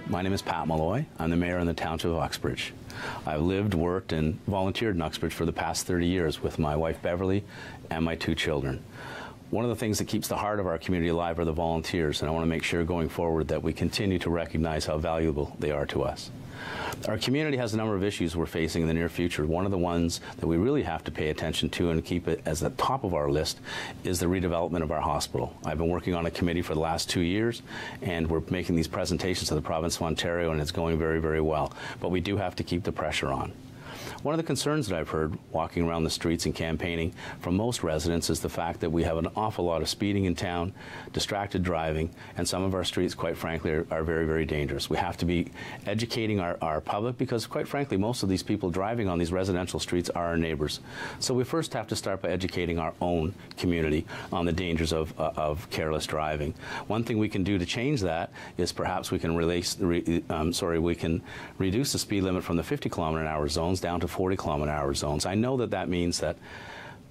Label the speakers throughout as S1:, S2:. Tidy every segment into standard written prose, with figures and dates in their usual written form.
S1: my name is Pat Molloy. I'm the mayor in the township of Uxbridge. I've lived, worked, and volunteered in Uxbridge for the past 30 years with my wife Beverly and my 2 children. One of the things that keeps the heart of our community alive are the volunteers, and I want to make sure going forward that we continue to recognize how valuable they are to us. Our community has a number of issues we're facing in the near future. One of the ones that we really have to pay attention to and keep it as the top of our list is the redevelopment of our hospital. I've been working on a committee for the last 2 years, and we're making these presentations to the province of Ontario, and it's going very, very well. But we do have to keep the pressure on. One of the concerns that I've heard walking around the streets and campaigning from most residents is the fact that we have an awful lot of speeding in town, distracted driving, and some of our streets, quite frankly, are very, very dangerous. We have to be educating our public because, quite frankly, most of these people driving on these residential streets are our neighbors. So we first have to start by educating our own community on the dangers of careless driving. One thing we can do to change that is perhaps we can reduce the speed limit from the 50-kilometer-an-hour zones down to 40-kilometer-an-hour zones. I know that that means that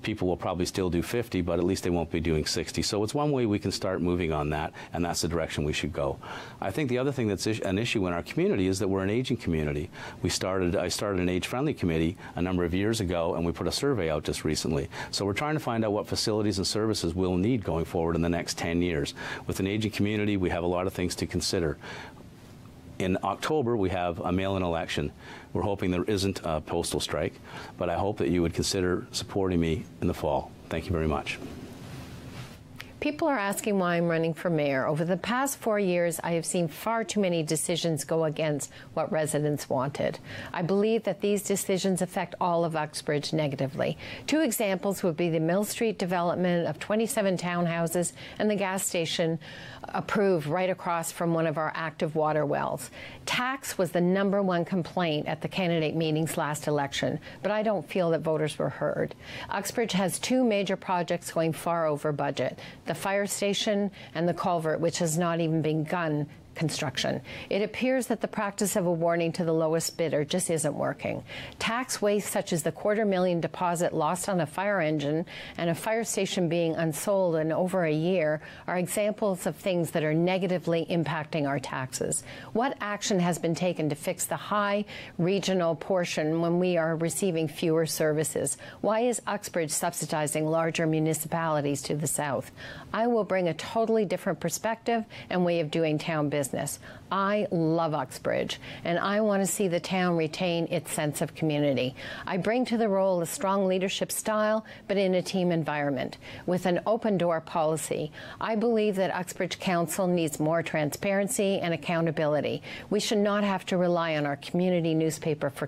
S1: people will probably still do 50, but at least they won't be doing 60. So it's one way we can start moving on that, and that's the direction we should go. I think the other thing that's an issue in our community is that we're an aging community. I started an age-friendly committee a number of years ago, and we put a survey out just recently. So we're trying to find out what facilities and services we'll need going forward in the next 10 years. With an aging community, we have a lot of things to consider. In October, we have a mail-in election. We're hoping there isn't a postal strike, but I hope that you would consider supporting me in the fall. Thank you very much.
S2: People are asking why I'm running for mayor. Over the past 4 years, I have seen far too many decisions go against what residents wanted. I believe that these decisions affect all of Uxbridge negatively. 2 examples would be the Mill Street development of 27 townhouses and the gas station approved right across from one of our active water wells. Tax was the #1 complaint at the candidate meetings last election, but I don't feel that voters were heard. Uxbridge has 2 major projects going far over budget: the fire station and the culvert, which has not even begun construction. It appears that the practice of awarding to the lowest bidder just isn't working. Tax waste such as the $250,000 deposit lost on a fire engine and a fire station being unsold in over a year are examples of things that are negatively impacting our taxes. What action has been taken to fix the high regional portion when we are receiving fewer services? Why is Uxbridge subsidizing larger municipalities to the south? I will bring a totally different perspective and way of doing town business. I love Uxbridge, and I want to see the town retain its sense of community. I bring to the role a strong leadership style, but in a team environment, with an open-door policy. I believe that Uxbridge Council needs more transparency and accountability. We should not have to rely on our community newspaper for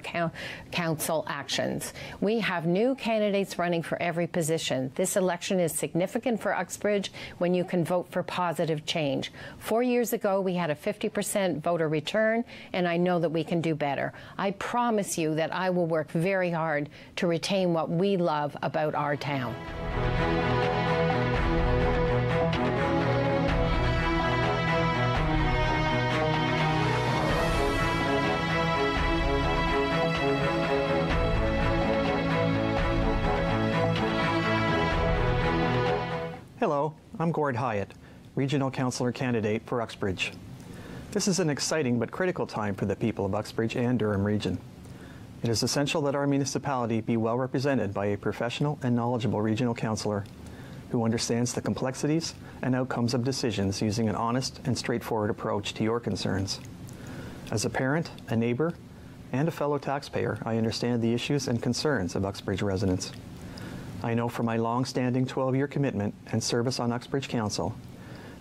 S2: council actions. We have new candidates running for every position. This election is significant for Uxbridge when you can vote for positive change. 4 years ago, we had a 50% voter return, and I know that we can do better. I promise you that I will work very hard to retain what we love about our town.
S3: Hello, I'm Gord Hyatt, Regional Councillor candidate for Uxbridge. This is an exciting but critical time for the people of Uxbridge and Durham region. It is essential that our municipality be well represented by a professional and knowledgeable regional councillor who understands the complexities and outcomes of decisions using an honest and straightforward approach to your concerns. As a parent, a neighbor, and a fellow taxpayer, I understand the issues and concerns of Uxbridge residents. I know from my long-standing 12-year commitment and service on Uxbridge Council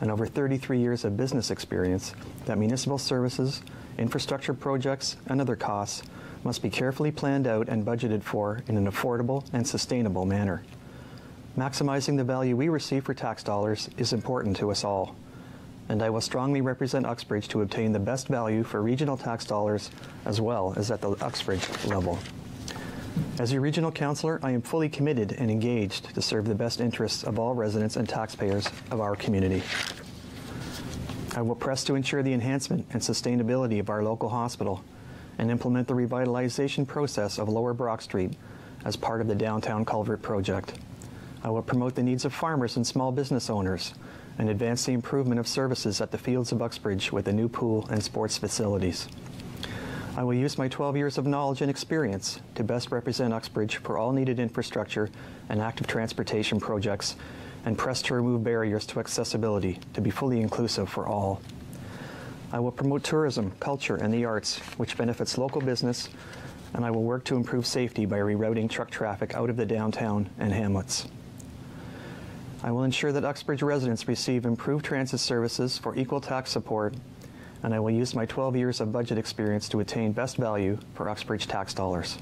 S3: and over 33 years of business experience that municipal services, infrastructure projects, and other costs must be carefully planned out and budgeted for in an affordable and sustainable manner. Maximizing the value we receive for tax dollars is important to us all, and I will strongly represent Uxbridge to obtain the best value for regional tax dollars as well as at the Uxbridge level. As your regional councillor, I am fully committed and engaged to serve the best interests of all residents and taxpayers of our community. I will press to ensure the enhancement and sustainability of our local hospital and implement the revitalization process of Lower Brock Street as part of the Downtown Culvert Project. I will promote the needs of farmers and small business owners and advance the improvement of services at the fields of Uxbridge with a new pool and sports facilities. I will use my 12 years of knowledge and experience to best represent Uxbridge for all needed infrastructure and active transportation projects, and press to remove barriers to accessibility to be fully inclusive for all. I will promote tourism, culture, and the arts, which benefits local business, and I will work to improve safety by rerouting truck traffic out of the downtown and hamlets. I will ensure that Uxbridge residents receive improved transit services for equal tax support, and I will use my 12 years of budget experience to attain best value for Uxbridge tax dollars.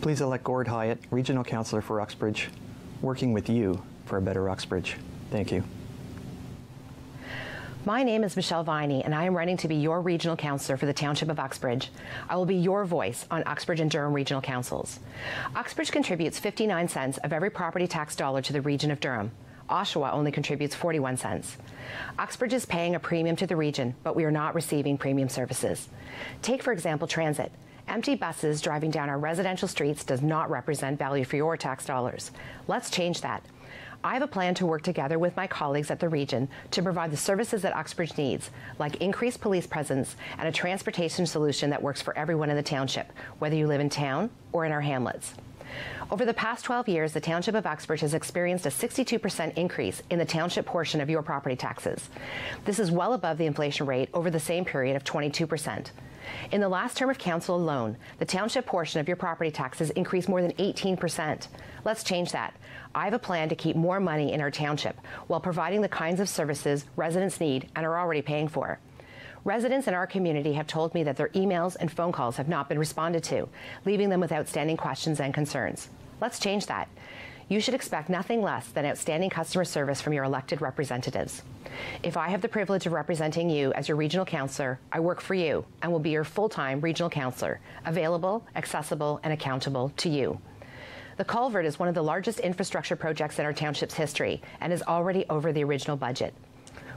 S3: Please elect Gord Hyatt, Regional Councillor for Uxbridge, working with you for a better Uxbridge. Thank you.
S4: My name is Michelle Viney, and I am running to be your Regional Councillor for the Township of Uxbridge. I will be your voice on Uxbridge and Durham Regional Councils. Uxbridge contributes 59 cents of every property tax dollar to the region of Durham. Oshawa only contributes 41 cents. Uxbridge is paying a premium to the region, but we are not receiving premium services. Take, for example, transit. Empty buses driving down our residential streets does not represent value for your tax dollars. Let's change that. I have a plan to work together with my colleagues at the region to provide the services that Uxbridge needs, like increased police presence and a transportation solution that works for everyone in the township, whether you live in town or in our hamlets. Over the past 12 years, the Township of Uxbridge has experienced a 62% increase in the township portion of your property taxes. This is well above the inflation rate over the same period of 22%. In the last term of council alone, the township portion of your property taxes increased more than 18%. Let's change that. I have a plan to keep more money in our township while providing the kinds of services residents need and are already paying for. Residents in our community have told me that their emails and phone calls have not been responded to, leaving them with outstanding questions and concerns. Let's change that. You should expect nothing less than outstanding customer service from your elected representatives. If I have the privilege of representing you as your regional councillor, I work for you and will be your full-time regional councillor, available, accessible, and accountable to you. The culvert is one of the largest infrastructure projects in our township's history and is already over the original budget.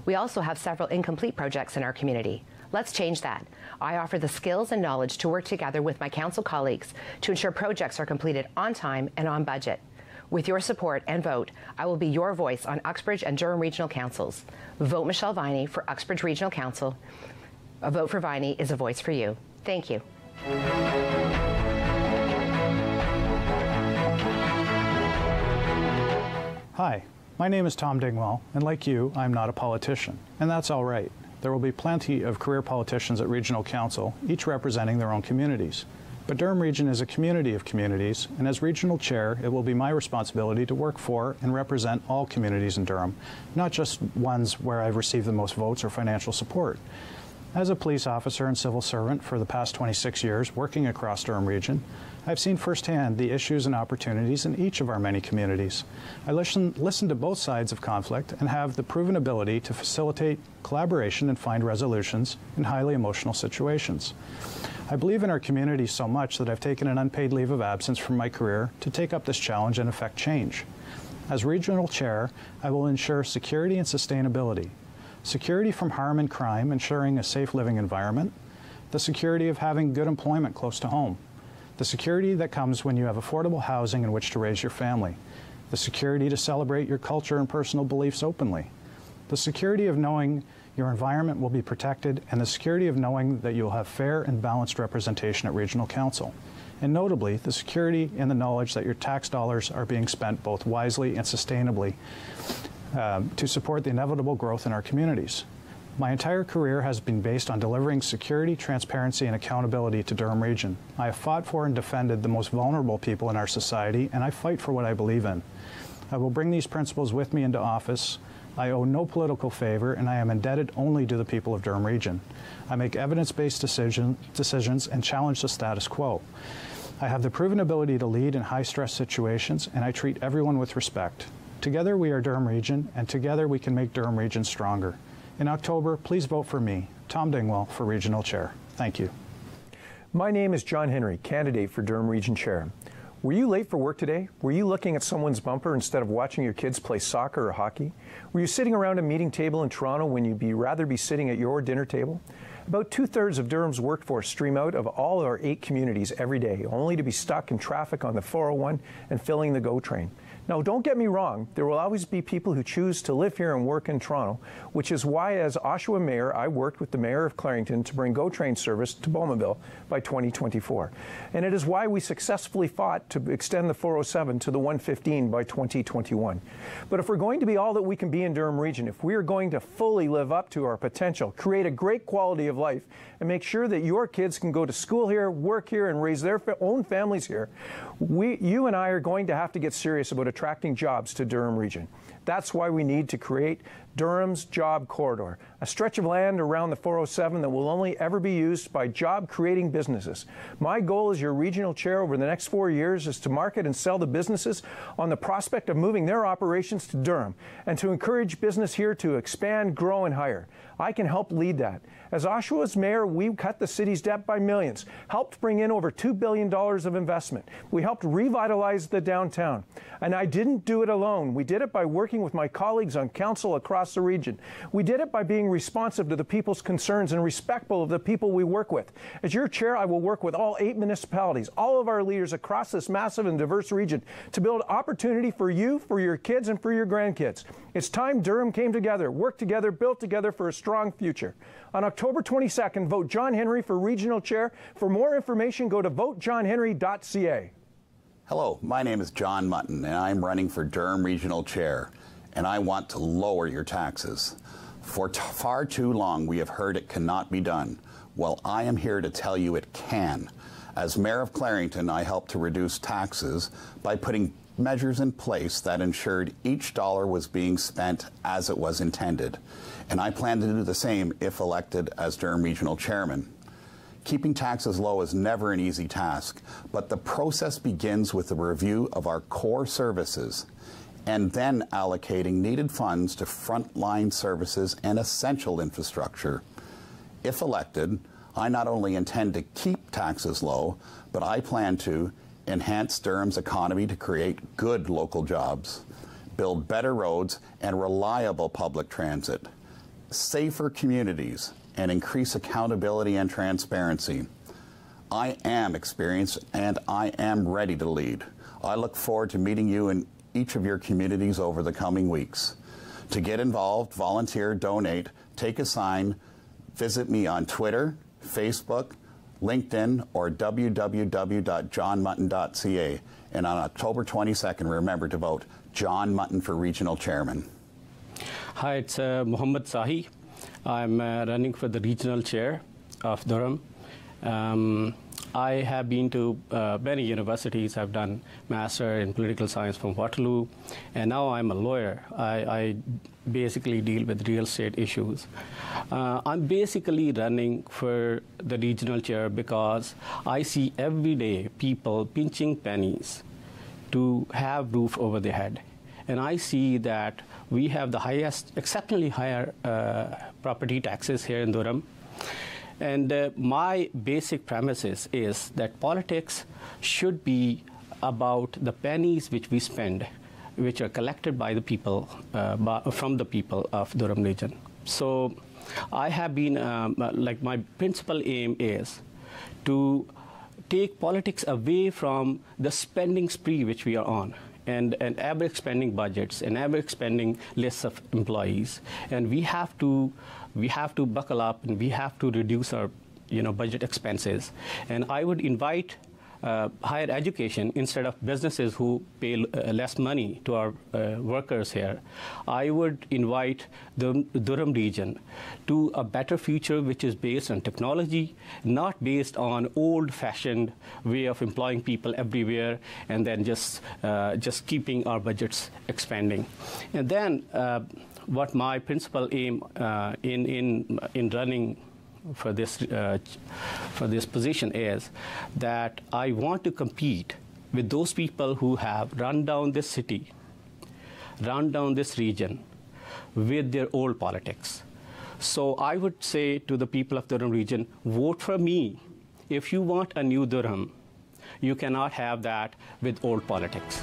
S4: We also have several incomplete projects in our community. Let's change that. I offer the skills and knowledge to work together with my council colleagues to ensure projects are completed on time and on budget. With your support and vote, I will be your voice on Uxbridge and Durham Regional Councils. Vote Michelle Viney for Uxbridge Regional Council. A vote for Viney is a voice for you. Thank you.
S5: Hi, my name is Tom Dingwell, and like you, I'm not a politician, and that's all right. There will be plenty of career politicians at Regional Council, each representing their own communities. But Durham Region is a community of communities, and as Regional Chair, it will be my responsibility to work for and represent all communities in Durham, not just ones where I've received the most votes or financial support. As a police officer and civil servant for the past 26 years working across Durham Region, I've seen firsthand the issues and opportunities in each of our many communities. I listen to both sides of conflict and have the proven ability to facilitate collaboration and find resolutions in highly emotional situations. I believe in our community so much that I've taken an unpaid leave of absence from my career to take up this challenge and effect change. As Regional Chair, I will ensure security and sustainability. Security from harm and crime, ensuring a safe living environment. The security of having good employment close to home. The security that comes when you have affordable housing in which to raise your family. The security to celebrate your culture and personal beliefs openly. The security of knowing your environment will be protected, and the security of knowing that you will have fair and balanced representation at Regional Council. And notably, the security in the knowledge that your tax dollars are being spent both wisely and sustainably to support the inevitable growth in our communities. My entire career has been based on delivering security, transparency, and accountability to Durham Region. I have fought for and defended the most vulnerable people in our society, and I fight for what I believe in. I will bring these principles with me into office. I owe no political favor, and I am indebted only to the people of Durham Region. I make evidence-based decisions and challenge the status quo. I have the proven ability to lead in high-stress situations, and I treat everyone with respect. Together we are Durham Region, and together we can make Durham Region stronger. In October, please vote for me, Tom Dingwell, for Regional Chair. Thank you.
S6: My name is John Henry, candidate for Durham Region Chair. Were you late for work today? Were you looking at someone's bumper instead of watching your kids play soccer or hockey? Were you sitting around a meeting table in Toronto when you'd rather be sitting at your dinner table? About 2/3 of Durham's workforce stream out of all our 8 communities every day, only to be stuck in traffic on the 401 and filling the GO train. Now, don't get me wrong, there will always be people who choose to live here and work in Toronto, which is why, as Oshawa Mayor, I worked with the Mayor of Clarington to bring GO Train service to Bowmanville by 2024. And it is why we successfully fought to extend the 407 to the 115 by 2021. But if we're going to be all that we can be in Durham Region, if we are going to fully live up to our potential, create a great quality of life, and make sure that your kids can go to school here, work here, and raise their own families here, you and I are going to have to get serious about attracting jobs to Durham Region. That's why we need to create Durham's Job Corridor, a stretch of land around the 407 that will only ever be used by job-creating businesses. My goal as your regional chair over the next 4 years is to market and sell the businesses on the prospect of moving their operations to Durham and to encourage business here to expand, grow, and hire. I can help lead that. As Oshawa's mayor, we cut the city's debt by millions, helped bring in over $2 billion of investment. We helped revitalize the downtown. And I didn't do it alone. We did it by working with my colleagues on council across the region. We did it by being responsive to the people's concerns and respectful of the people we work with. As your chair, I will work with all 8 municipalities, all of our leaders across this massive and diverse region to build opportunity for you, for your kids, and for your grandkids. It's time Durham came together, worked together, built together for a strong future. On October 22nd, vote John Henry for Regional Chair. For more information, go to votejohnhenry.ca.
S7: Hello, my name is John Mutton, and I'm running for Durham Regional Chair, and I want to lower your taxes. For far too long, we have heard it cannot be done. Well, I am here to tell you it can. As Mayor of Clarington, I helped to reduce taxes by putting measures in place that ensured each dollar was being spent as it was intended. And I plan to do the same if elected as Durham Regional Chairman. Keeping taxes low is never an easy task, but the process begins with a review of our core services and then allocating needed funds to frontline services and essential infrastructure. If elected, I not only intend to keep taxes low, but I plan to enhance Durham's economy to create good local jobs, build better roads and reliable public transit, safer communities, and increase accountability and transparency. I am experienced and I am ready to lead. I look forward to meeting you in each of your communities over the coming weeks. To get involved, volunteer, donate, take a sign, visit me on Twitter, Facebook, LinkedIn, or www.johnmutton.ca. And on October 22nd, remember to vote John Mutton for Regional Chairman.
S8: Hi, it's Mohammed Saaw. I'm running for the Regional Chair of Durham. I have been to many universities. I've done Master in Political Science from Waterloo, and now I'm a lawyer. I basically deal with real estate issues. I'm basically running for the Regional Chair because I see every day people pinching pennies to have roof over their head. And I see that we have the highest, exceptionally higher property taxes here in Durham. And my basic premises is that politics should be about the pennies which we spend, which are collected by the people, from the people of Durham region. So I have been, like my principal aim is to take politics away from the spending spree which we are on. And ever expanding budgets and ever expanding lists of employees, and we have to buckle up and we have to reduce our budget expenses. And I would invite higher education instead of businesses who pay less money to our workers here. I would invite the Durham region to a better future which is based on technology, not based on old-fashioned way of employing people everywhere and then just keeping our budgets expanding. And then what my principal aim in running for this position is that I want to compete with those people who have run down this city, run down this region with their old politics. So I would say to the people of the Durham region, vote for me. If you want a new Durham, you cannot have that with old politics.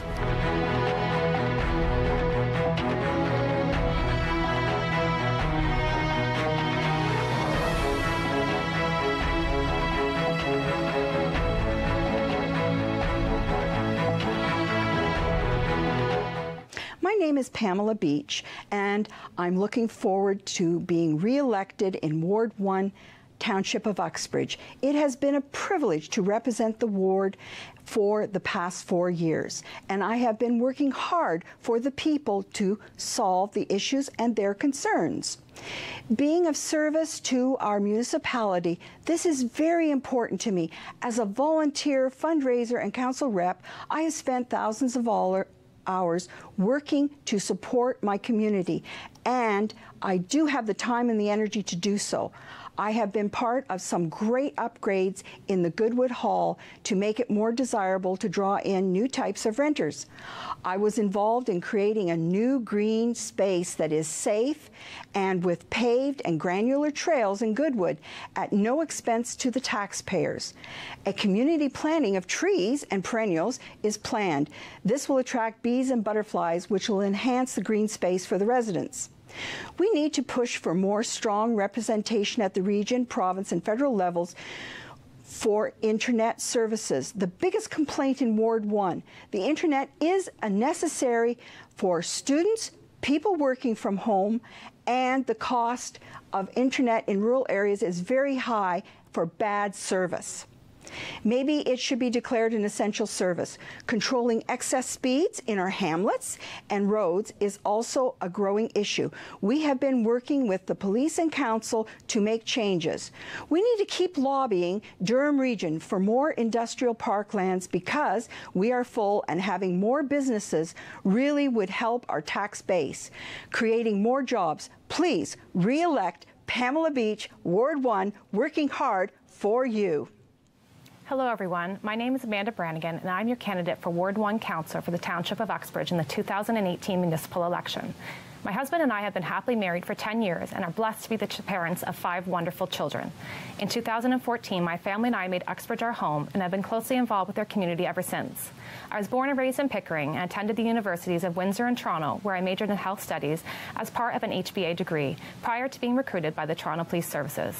S9: name is Pamela Beech, and I'm looking forward to being re-elected in Ward 1, Township of Uxbridge. It has been a privilege to represent the ward for the past 4 years, and I have been working hard for the people to solve the issues and their concerns. Being of service to our municipality, this is very important to me. As a volunteer, fundraiser, and council rep, I have spent thousands of hours working to support my community, and I do have the time and the energy to do so. I have been part of some great upgrades in the Goodwood Hall to make it more desirable to draw in new types of renters. I was involved in creating a new green space that is safe and with paved and granular trails in Goodwood at no expense to the taxpayers. A community planting of trees and perennials is planned. This will attract bees and butterflies, which will enhance the green space for the residents. We need to push for more strong representation at the region, province, and federal levels for internet services. The biggest complaint in Ward 1, the internet is necessary for students, people working from home, and the cost of internet in rural areas is very high for bad service. Maybe it should be declared an essential service. Controlling excess speeds in our hamlets and roads is also a growing issue. We have been working with the police and council to make changes. We need to keep lobbying Durham Region for more industrial parklands because we are full, and having more businesses really would help our tax base. Creating more jobs. Please re-elect Pamela Beech, Ward 1, working hard for you.
S10: Hello everyone, my name is Amanda Brannigan and I'm your candidate for Ward 1 Councillor for the Township of Uxbridge in the 2018 municipal election. My husband and I have been happily married for 10 years and are blessed to be the parents of 5 wonderful children. In 2014, my family and I made Uxbridge our home and have been closely involved with our community ever since. I was born and raised in Pickering and attended the universities of Windsor and Toronto, where I majored in health studies as part of an HBA degree, prior to being recruited by the Toronto Police Services.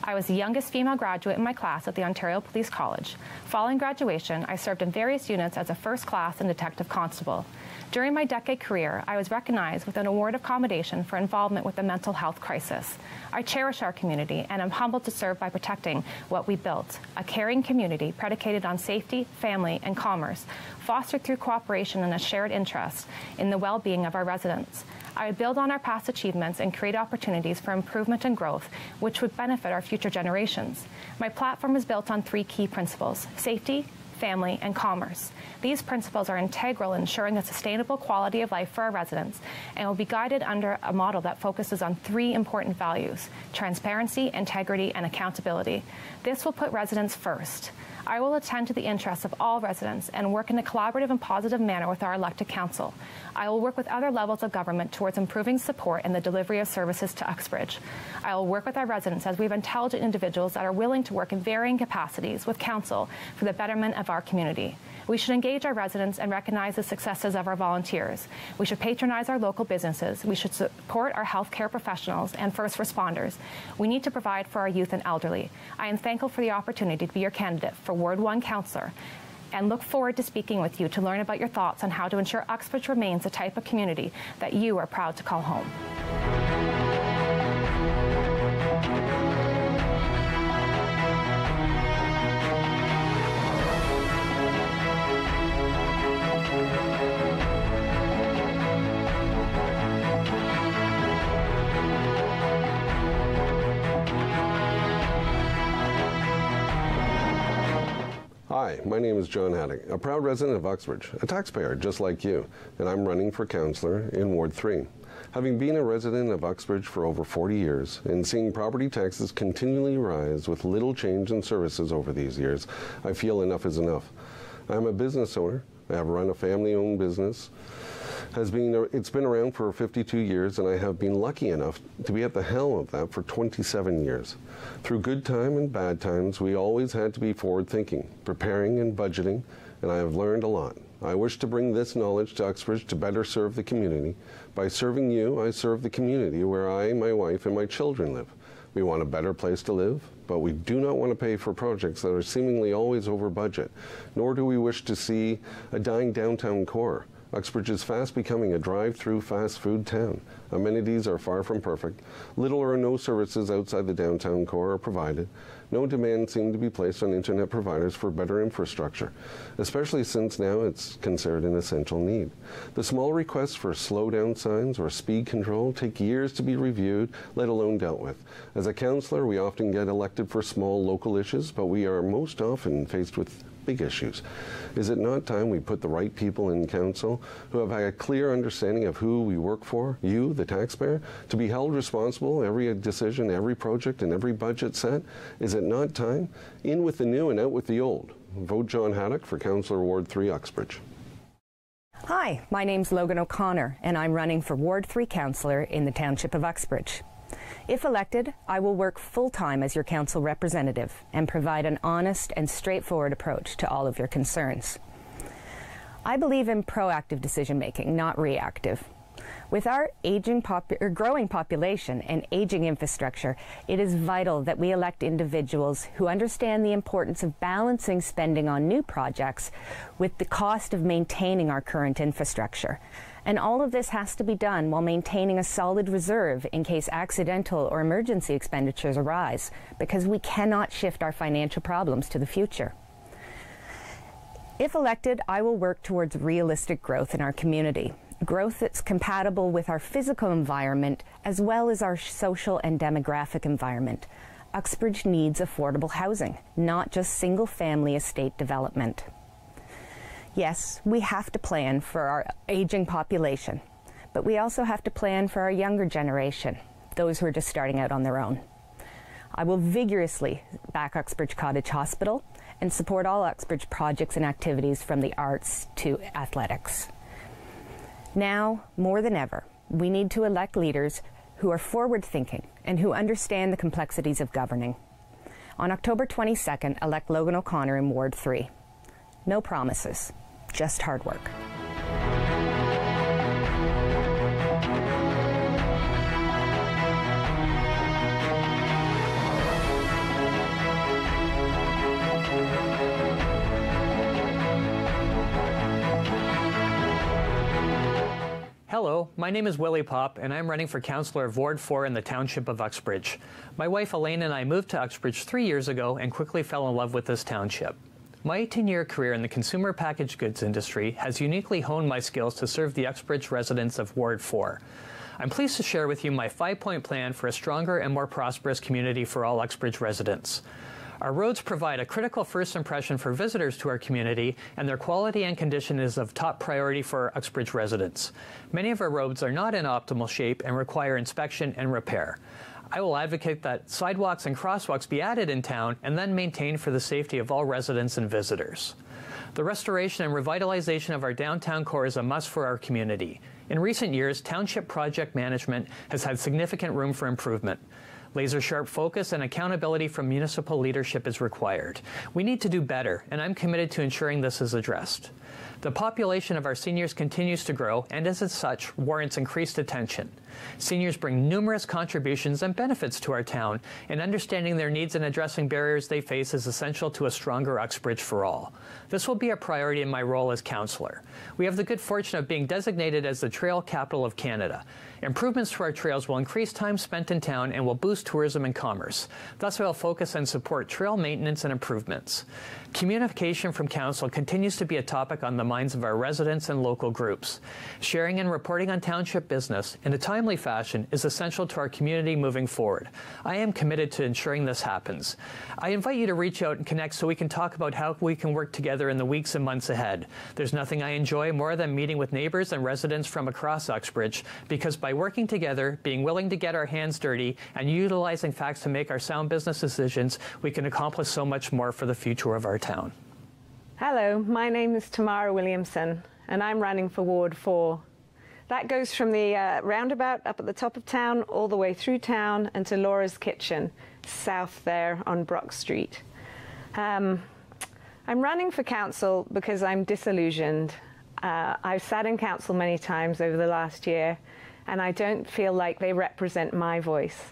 S10: I was the youngest female graduate in my class at the Ontario Police College. Following graduation, I served in various units as a first class and detective constable. During my decade career, I was recognized with an award of commendation for involvement with the mental health crisis. I cherish our community and am humbled to serve by protecting what we built, a caring community predicated on safety, family, and commerce, fostered through cooperation and a shared interest in the well-being of our residents. I would build on our past achievements and create opportunities for improvement and growth, which would benefit our future generations. My platform is built on 3 key principles: safety, family, and commerce. These principles are integral in ensuring a sustainable quality of life for our residents and will be guided under a model that focuses on 3 important values: transparency, integrity, and accountability. This will put residents first. I will attend to the interests of all residents and work in a collaborative and positive manner with our elected council. I will work with other levels of government towards improving support and the delivery of services to Uxbridge. I will work with our residents as we have intelligent individuals that are willing to work in varying capacities with council for the betterment of our community. We should engage our residents and recognize the successes of our volunteers. We should patronize our local businesses. We should support our healthcare professionals and first responders. We need to provide for our youth and elderly. I am thankful for the opportunity to be your candidate for Ward 1 Councillor and look forward to speaking with you to learn about your thoughts on how to ensure Uxbridge remains the type of community that you are proud to call home.
S11: Hi, my name is Joan Addict, a proud resident of Uxbridge, a taxpayer just like you, and I'm running for councillor in Ward 3. Having been a resident of Uxbridge for over 40 years and seeing property taxes continually rise with little change in services over these years, I feel enough is enough. I'm a business owner. I have run a family-owned business. It's been around for 52 years, and I have been lucky enough to be at the helm of that for 27 years. Through good time and bad times, we always had to be forward-thinking, preparing and budgeting, and I have learned a lot. I wish to bring this knowledge to Uxbridge to better serve the community. By serving you, I serve the community where I, my wife, and my children live. We want a better place to live, but we do not want to pay for projects that are seemingly always over budget, nor do we wish to see a dying downtown core. Uxbridge is fast becoming a drive-through fast food town. Amenities are far from perfect. Little or no services outside the downtown core are provided. No demand seems to be placed on internet providers for better infrastructure, especially since now it's considered an essential need. The small requests for slow-down signs or speed control take years to be reviewed, let alone dealt with. As a councillor, we often get elected for small local issues, but we are most often faced with big issues. Is it not time we put the right people in council who have a clear understanding of who we work for, you, the taxpayer, to be held responsible every decision, every project, and every budget set? Is it not time? In with the new and out with the old. Vote Joan Addict for Councillor Ward 3, Uxbridge.
S4: Hi, my name's Logan OConnor, and I'm running for Ward 3 Councillor in the Township of Uxbridge. If elected, I will work full-time as your council representative and provide an honest and straightforward approach to all of your concerns. I believe in proactive decision-making, not reactive. With our growing population and aging infrastructure, it is vital that we elect individuals who understand the importance of balancing spending on new projects with the cost of maintaining our current infrastructure. And all of this has to be done while maintaining a solid reserve in case accidental or emergency expenditures arise, because we cannot shift our financial problems to the future. If elected, I will work towards realistic growth in our community, growth that's compatible with our physical environment as well as our social and demographic environment. Uxbridge needs affordable housing, not just single-family estate development. Yes, we have to plan for our aging population, but we also have to plan for our younger generation, those who are just starting out on their own. I will vigorously back Uxbridge Cottage Hospital and support all Uxbridge projects and activities from the arts to athletics. Now, more than ever, we need to elect leaders who are forward-thinking and who understand the complexities of governing. On October 22nd, elect Logan OConnor in Ward 3. No promises. Just hard work.
S12: Hello, my name is Willie Pop, and I'm running for Councillor of Ward 4 in the Township of Uxbridge. My wife Elaine and I moved to Uxbridge 3 years ago and quickly fell in love with this township. My 18-year career in the consumer packaged goods industry has uniquely honed my skills to serve the Uxbridge residents of Ward 4. I'm pleased to share with you my 5-point plan for a stronger and more prosperous community for all Uxbridge residents. Our roads provide a critical first impression for visitors to our community, and their quality and condition is of top priority for our Uxbridge residents. Many of our roads are not in optimal shape and require inspection and repair. I will advocate that sidewalks and crosswalks be added in town and then maintained for the safety of all residents and visitors. The restoration and revitalization of our downtown core is a must for our community. In recent years, township project management has had significant room for improvement. Laser-sharp focus and accountability from municipal leadership is required. We need to do better, and I'm committed to ensuring this is addressed. The population of our seniors continues to grow, and as such, warrants increased attention. Seniors bring numerous contributions and benefits to our town, and understanding their needs and addressing barriers they face is essential to a stronger Uxbridge for all. This will be a priority in my role as councillor. We have the good fortune of being designated as the Trail Capital of Canada. Improvements to our trails will increase time spent in town and will boost tourism and commerce. Thus, I will focus and support trail maintenance and improvements. Communication from Council continues to be a topic on the minds of our residents and local groups. Sharing and reporting on township business in a timely fashion is essential to our community moving forward. I am committed to ensuring this happens. I invite you to reach out and connect so we can talk about how we can work together in the weeks and months ahead. There's nothing I enjoy more than meeting with neighbors and residents from across Uxbridge, because by working together, being willing to get our hands dirty, and utilizing facts to make our sound business decisions, we can accomplish so much more for the future of our town.
S13: Hello, my name is Tamara Williamson, and I'm running for Ward 4. That goes from the roundabout up at the top of town, all the way through town, and to Laura's Kitchen, south there on Brock Street. I'm running for council because I'm disillusioned. I've sat in council many times over the last year, and I don't feel like they represent my voice.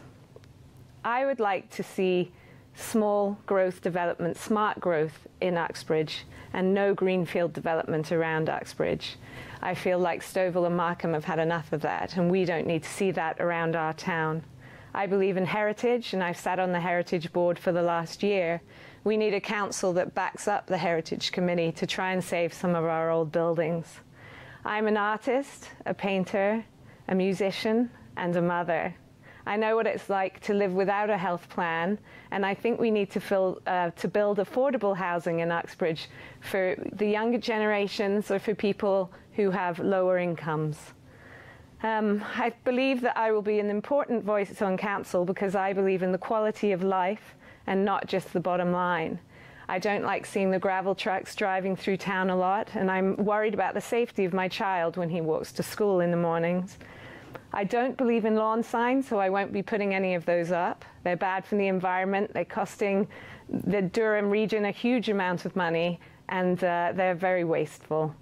S13: I would like to see small growth development, smart growth in Uxbridge, and no greenfield development around Uxbridge. I feel like Stouffville and Markham have had enough of that, and we don't need to see that around our town. I believe in heritage, and I've sat on the Heritage Board for the last year. We need a council that backs up the Heritage Committee to try and save some of our old buildings. I'm an artist, a painter, a musician, and a mother. I know what it's like to live without a health plan, and I think we need to build affordable housing in Uxbridge for the younger generations or for people who have lower incomes. I believe that I will be an important voice on council because I believe in the quality of life and not just the bottom line. I don't like seeing the gravel trucks driving through town a lot, and I'm worried about the safety of my child when he walks to school in the mornings. I don't believe in lawn signs, so I won't be putting any of those up. They're bad for the environment, they're costing the Durham region a huge amount of money, and they're very wasteful.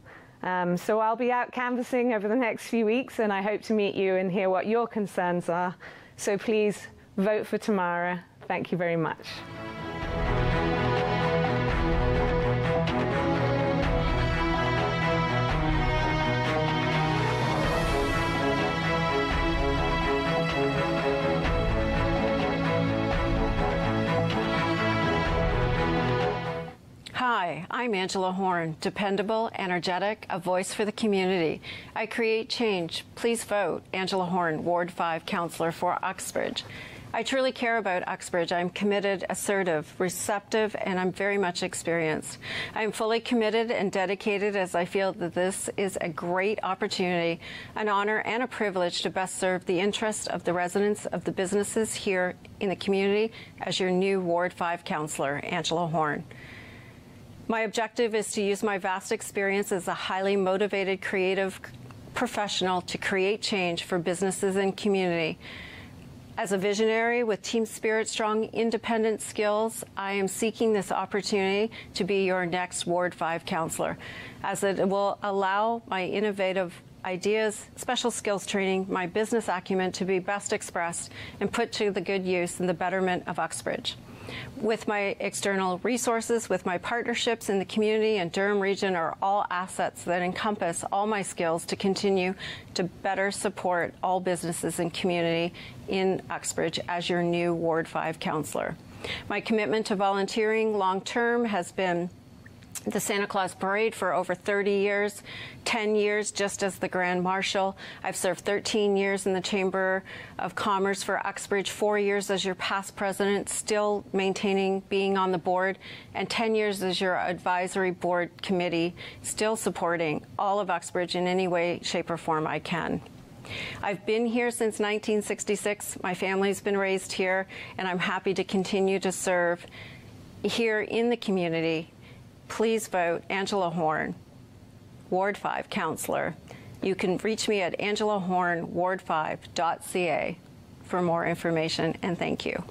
S13: So I'll be out canvassing over the next few weeks, and I hope to meet you and hear what your concerns are. So please vote for Tamara. Thank you very much.
S14: Hi, I'm Angela Horne, dependable, energetic, a voice for the community. I create change. Please vote Angela Horne, Ward 5 Councillor for Uxbridge. I truly care about Uxbridge. I'm committed, assertive, receptive, and I'm very much experienced. I'm fully committed and dedicated as I feel that this is a great opportunity, an honor, and a privilege to best serve the interests of the residents of the businesses here in the community as your new Ward 5 Councillor, Angela Horne. My objective is to use my vast experience as a highly motivated, creative professional to create change for businesses and community. As a visionary with team spirit, strong, independent skills, I am seeking this opportunity to be your next Ward 5 Councillor, as it will allow my innovative ideas, special skills training, my business acumen to be best expressed and put to the good use in the betterment of Uxbridge. With my external resources, with my partnerships in the community and Durham region are all assets that encompass all my skills to continue to better support all businesses and community in Uxbridge as your new Ward 5 Councillor. My commitment to volunteering long-term has been the Santa Claus Parade for over 30 years, 10 years just as the Grand Marshal. I've served 13 years in the Chamber of Commerce for Uxbridge, 4 years as your past president, still maintaining being on the board, and 10 years as your advisory board committee, still supporting all of Uxbridge in any way, shape, or form I can. I've been here since 1966. My family's been raised here, and I'm happy to continue to serve here in the community. Please vote Angela Horne, Ward 5 Councillor. You can reach me at angelahorneward5.ca for more information, and thank you.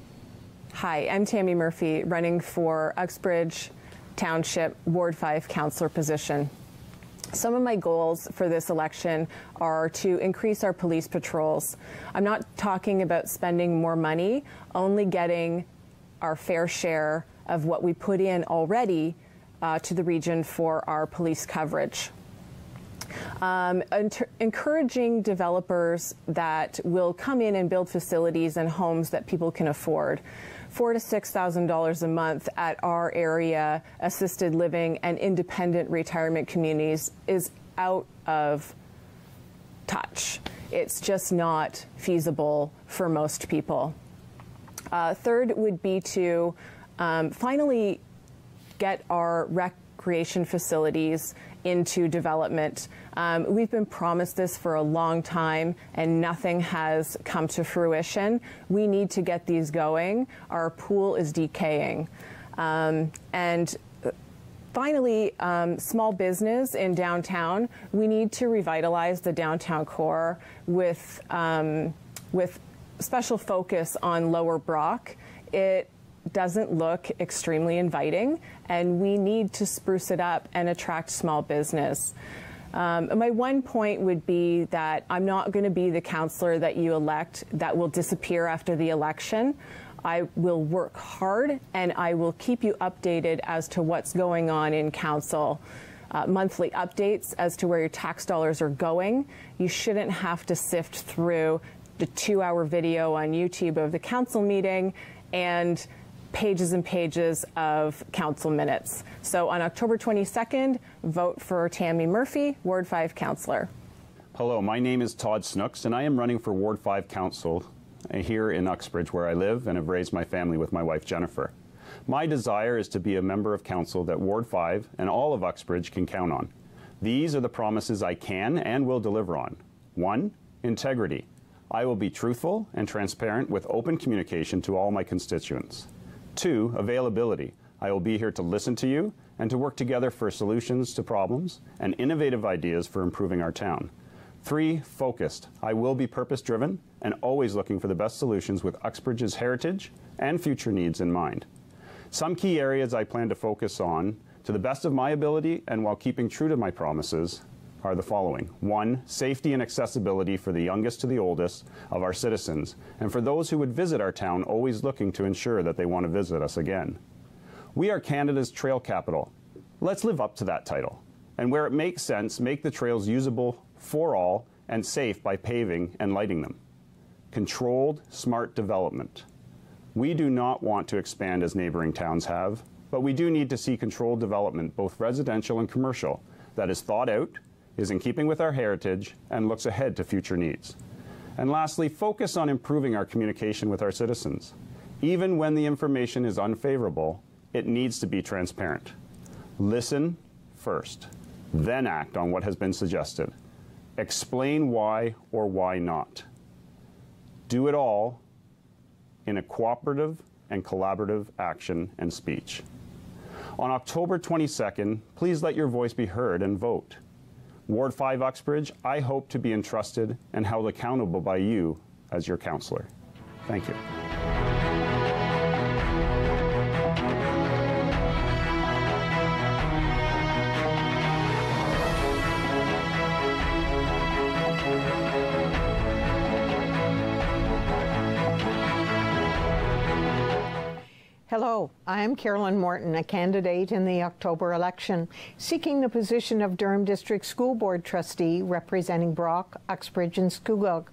S15: Hi, I'm Tammy Murphy, running for Uxbridge Township Ward 5 Councillor position. Some of my goals for this election are to increase our police patrols. I'm not talking about spending more money, only getting our fair share of what we put in already to the region for our police coverage. Encouraging developers that will come in and build facilities and homes that people can afford. $4,000 to $6,000 a month at our area assisted living and independent retirement communities is out of touch. It's just not feasible for most people. Third would be to finally get our recreation facilities into development. We've been promised this for a long time and nothing has come to fruition. We need to get these going. Our pool is decaying. And finally, small business in downtown. We need to revitalize the downtown core with special focus on Lower Brock. It doesn't look extremely inviting, and we need to spruce it up and attract small business. My one point would be that I'm not going to be the councillor that you elect that will disappear after the election. I will work hard, and I will keep you updated as to what's going on in council. Monthly updates as to where your tax dollars are going. You shouldn't have to sift through the 2-hour video on YouTube of the council meeting and pages and pages of council minutes. So on October 22nd, vote for Tammy Murphy, Ward 5 councillor.
S16: Hello, my name is Todd Snooks, and I am running for Ward 5 Council here in Uxbridge, where I live and have raised my family with my wife, Jennifer. My desire is to be a member of council that Ward 5 and all of Uxbridge can count on. These are the promises I can and will deliver on. 1, integrity. I will be truthful and transparent with open communication to all my constituents. 2, availability. I will be here to listen to you and to work together for solutions to problems and innovative ideas for improving our town. 3, focused. I will be purpose-driven and always looking for the best solutions with Uxbridge's heritage and future needs in mind. Some key areas I plan to focus on, to the best of my ability and while keeping true to my promises, are the following. 1, safety and accessibility for the youngest to the oldest of our citizens, and for those who would visit our town, always looking to ensure that they want to visit us again. We are Canada's trail capital. Let's live up to that title. And where it makes sense, make the trails usable for all and safe by paving and lighting them. Controlled, smart development. We do not want to expand as neighboring towns have, but we do need to see controlled development, both residential and commercial, that is thought out, is in keeping with our heritage, and looks ahead to future needs. And lastly, focus on improving our communication with our citizens. Even when the information is unfavorable, it needs to be transparent. Listen first, then act on what has been suggested. Explain why or why not. Do it all in a cooperative and collaborative action and speech. On October 22nd, please let your voice be heard and vote. Ward 5 Uxbridge, I hope to be entrusted and held accountable by you as your councillor. Thank you.
S17: Hello, I am Carolyn Martin, a candidate in the October election, seeking the position of Durham District School Board Trustee representing Brock, Uxbridge and Scugog.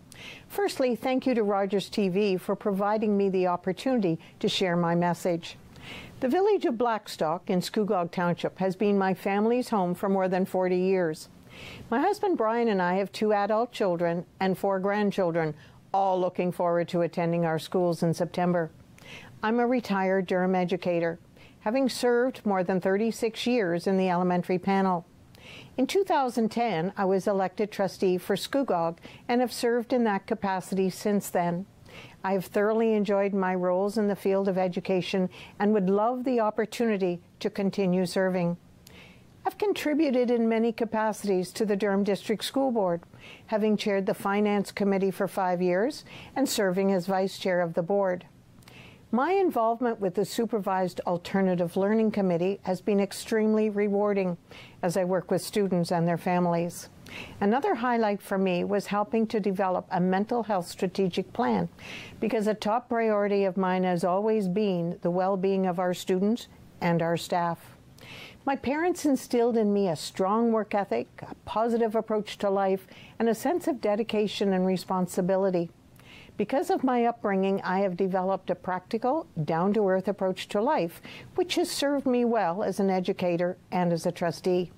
S17: Firstly, thank you to Rogers TV for providing me the opportunity to share my message. The village of Blackstock in Scugog Township has been my family's home for more than 40 years. My husband Brian and I have 2 adult children and 4 grandchildren, all looking forward to attending our schools in September. I'm a retired Durham educator, having served more than 36 years in the elementary panel. In 2010, I was elected trustee for Scugog and have served in that capacity since then. I have thoroughly enjoyed my roles in the field of education and would love the opportunity to continue serving. I've contributed in many capacities to the Durham District School Board, having chaired the Finance Committee for 5 years and serving as Vice Chair of the Board. My involvement with the Supervised Alternative Learning Committee has been extremely rewarding as I work with students and their families. Another highlight for me was helping to develop a mental health strategic plan, because a top priority of mine has always been the well-being of our students and our staff. My parents instilled in me a strong work ethic, a positive approach to life, and a sense of dedication and responsibility. Because of my upbringing, I have developed a practical, down-to-earth approach to life, which has served me well as an educator and as a trustee.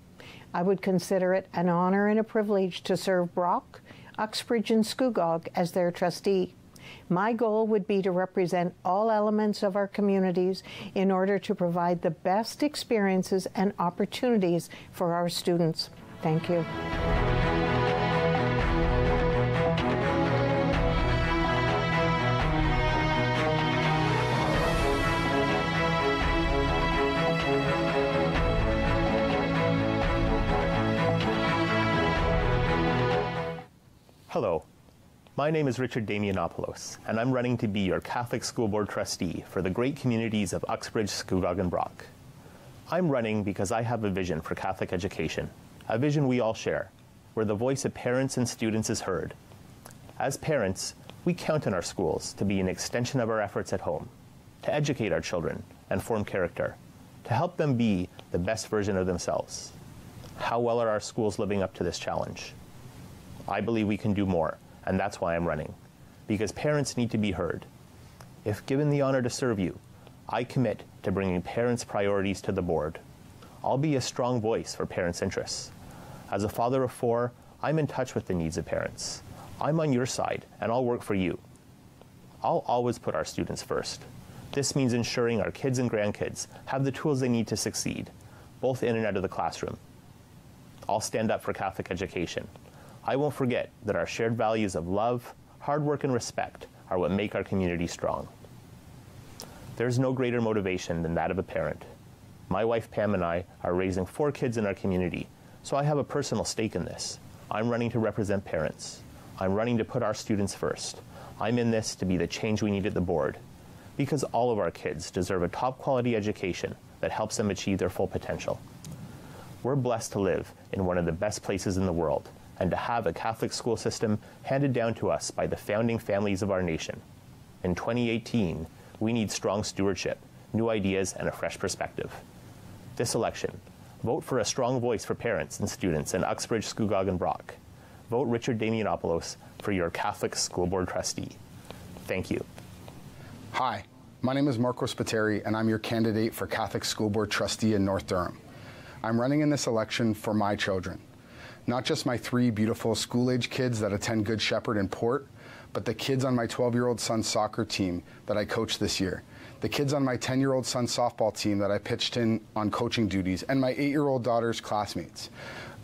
S17: I would consider it an honor and a privilege to serve Brock, Uxbridge and Scugog as their trustee. My goal would be to represent all elements of our communities in order to provide the best experiences and opportunities for our students. Thank you.
S18: Hello, my name is Richard Damianopoulos, and I'm running to be your Catholic School Board Trustee for the great communities of Uxbridge, Scugog, and Brock. I'm running because I have a vision for Catholic education, a vision we all share, where the voice of parents and students is heard. As parents, we count on our schools to be an extension of our efforts at home, to educate our children and form character, to help them be the best version of themselves. How well are our schools living up to this challenge? I believe we can do more, and that's why I'm running, because parents need to be heard. If given the honor to serve you, I commit to bringing parents' priorities to the board. I'll be a strong voice for parents' interests. As a father of 4, I'm in touch with the needs of parents. I'm on your side, and I'll work for you. I'll always put our students first. This means ensuring our kids and grandkids have the tools they need to succeed, both in and out of the classroom. I'll stand up for Catholic education. I won't forget that our shared values of love, hard work, and respect are what make our community strong. There's no greater motivation than that of a parent. My wife Pam and I are raising 4 kids in our community, so I have a personal stake in this. I'm running to represent parents. I'm running to put our students first. I'm in this to be the change we need at the board, because all of our kids deserve a top quality education that helps them achieve their full potential. We're blessed to live in one of the best places in the world, and to have a Catholic school system handed down to us by the founding families of our nation. In 2018, we need strong stewardship, new ideas, and a fresh perspective. This election, vote for a strong voice for parents and students in Uxbridge, Scugog, and Brock. Vote Richard Damianopoulos for your Catholic School Board Trustee. Thank you.
S19: Hi, my name is Marco Spiteri, and I'm your candidate for Catholic School Board Trustee in North Durham. I'm running in this election for my children. Not just my 3 beautiful school-age kids that attend Good Shepherd and Port, but the kids on my 12-year-old son's soccer team that I coached this year, the kids on my 10-year-old son's softball team that I pitched in on coaching duties, and my 8-year-old daughter's classmates,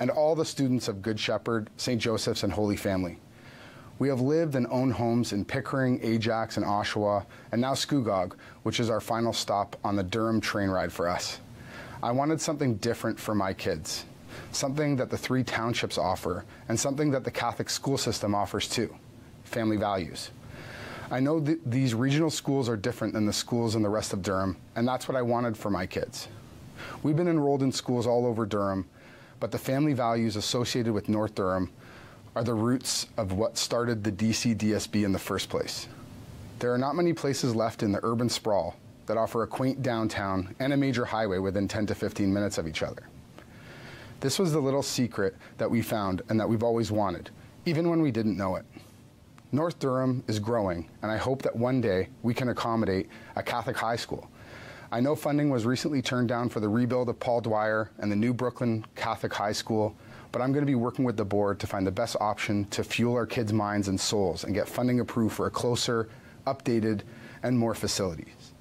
S19: and all the students of Good Shepherd, St. Joseph's, and Holy Family. We have lived and owned homes in Pickering, Ajax, and Oshawa, and now Scugog, which is our final stop on the Durham train ride for us. I wanted something different for my kids, something that the 3 townships offer, and something that the Catholic school system offers too: family values. I know these regional schools are different than the schools in the rest of Durham, and that's what I wanted for my kids. We've been enrolled in schools all over Durham, but the family values associated with North Durham are the roots of what started the DC-DSB in the first place. There are not many places left in the urban sprawl that offer a quaint downtown and a major highway within 10 to 15 minutes of each other. This was the little secret that we found and that we've always wanted, even when we didn't know it. North Durham is growing, and I hope that one day we can accommodate a Catholic high school. I know funding was recently turned down for the rebuild of Paul Dwyer and the new Brooklyn Catholic High School, but I'm going to be working with the board to find the best option to fuel our kids' minds and souls and get funding approved for a closer, updated, and more facilities.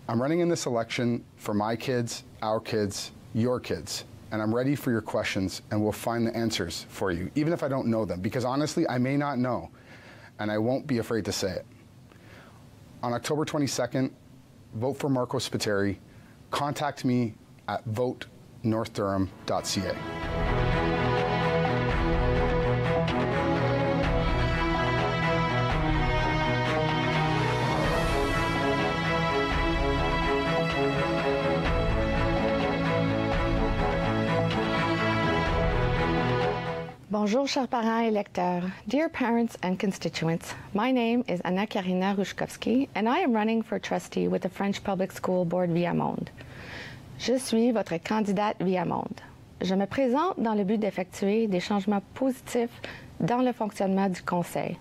S19: I'm running in this election for my kids, our kids, your kids, and I'm ready for your questions, and we'll find the answers for you, even if I don't know them, because honestly, I may not know, and I won't be afraid to say it. On October 22nd, vote for Marco Spiteri. Contact me at votenorthdurham.ca.
S20: Bonjour, chers parents et lecteurs. Dear parents and constituents, my name is Anna Karina Rushkovsky, and I am running for trustee with the French Public School Board Viamonde. Je suis votre candidate Viamonde. Je me présente dans le but d'effectuer des changements positifs dans le fonctionnement du Conseil.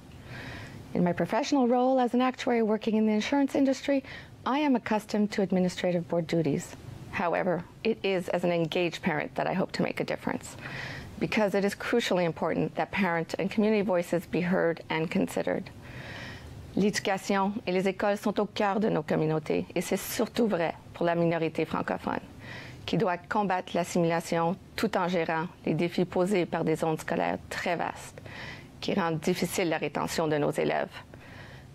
S20: In my professional role as an actuary working in the insurance industry, I am accustomed to administrative board duties. However, it is as an engaged parent that I hope to make a difference, because it is crucially important that parent and community voices be heard and considered. L'éducation et les écoles sont au cœur de nos communautés, et c'est surtout vrai pour la minorité francophone, qui doit combattre l'assimilation tout en gérant les défis posés par des zones scolaires très vastes, qui rendent difficile la rétention de nos élèves.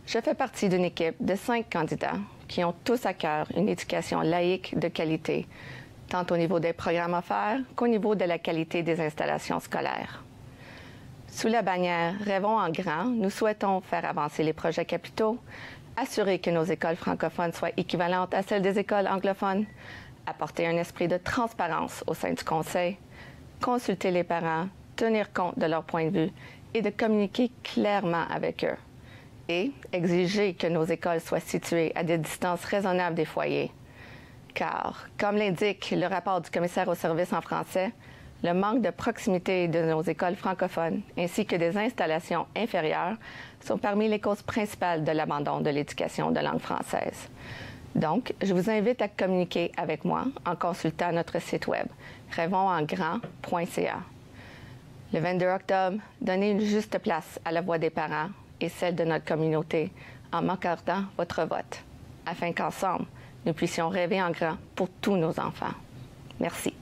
S20: Je fais partie d'une équipe de 5 candidats qui ont tous à cœur une éducation laïque de qualité, tant au niveau des programmes offerts qu'au niveau de la qualité des installations scolaires. Sous la bannière « Rêvons en grand », nous souhaitons faire avancer les projets capitaux, assurer que nos écoles francophones soient équivalentes à celles des écoles anglophones, apporter un esprit de transparence au sein du Conseil, consulter les parents, tenir compte de leur point de vue et de communiquer clairement avec eux. et exiger que nos écoles soient situées à des distances raisonnables des foyers. Car, comme l'indique le rapport du commissaire aux services en français, le manque de proximité de nos écoles francophones ainsi que des installations inférieures sont parmi les causes principales de l'abandon de l'éducation de langue française. Donc, je vous invite à communiquer avec moi en consultant notre site web rêvonsengrand.ca. Le 22 octobre, donnez une juste place à la voix des parents et celle de notre communauté en m'accordant votre vote, afin qu'ensemble, nous puissions rêver en grand pour tous nos enfants. Merci.